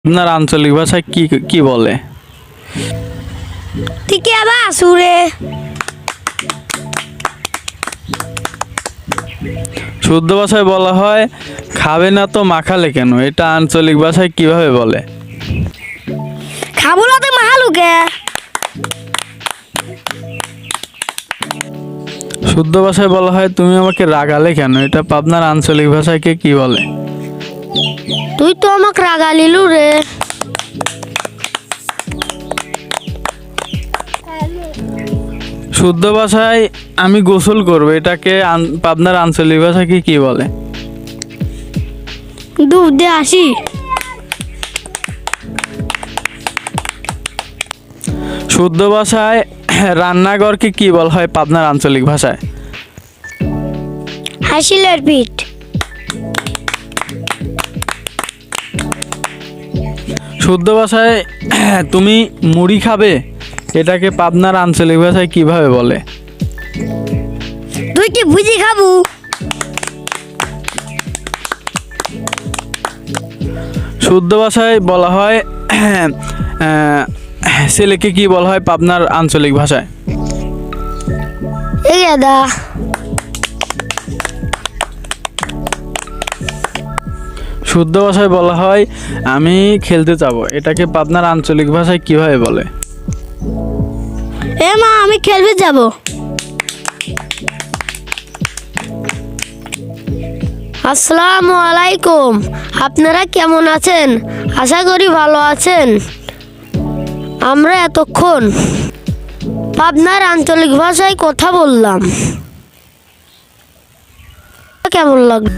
আপনার আঞ্চলিক ভাষায় কি কি বলে? ঠিক আবার আসুরে। শুদ্ধ ভাষায় বলা হয় খাবে না তো মাখালে কেন, এটা আঞ্চলিক ভাষায় কিভাবে বলে? খাবো না তো মাহালুকে। শুদ্ধ ভাষায় বলা হয় তুমি আমাকে রাগালে কেন, এটা পাবনার আঞ্চলিক ভাষায় কে কি বলে? তুই তো আমাকে রাগালিলু রে। শুদ্ধ ভাষায় আমি গোসল করবো, এটাকে পাবনার আঞ্চলিক ভাষায় কি কি বলে? ডুব দিয়ে আসি। শুদ্ধ ভাষায় রান্নাঘরকে কি বলা হয় পাবনার আঞ্চলিক ভাষায়? হাসিলের পিঠ। শুদ্ধ ভাষায় তুমি মুড়ি খাবে, এটাকে পাবনার আঞ্চলিক ভাষায় কিভাবে বলে? তুই কি ভুজি খাবো? শুদ্ধ ভাষায় বলা হয় ছেলেকে কি বলা হয় পাবনার আঞ্চলিক ভাষায়? এই দাদা। শুদ্ধ ভাষায় বলা হয় আমি খেলতে যাবো, এটাকে পাবনার আঞ্চলিক ভাষায় কিভাবে বলে? এ মা আমি খেলবে যাব। আসসালামু আলাইকুম, আপনারা কেমন আছেন? আশা করি ভালো আছেন। আমরা এতক্ষণ পাবনার আঞ্চলিক ভাষায় কথা বললাম, কেমন লাগলো?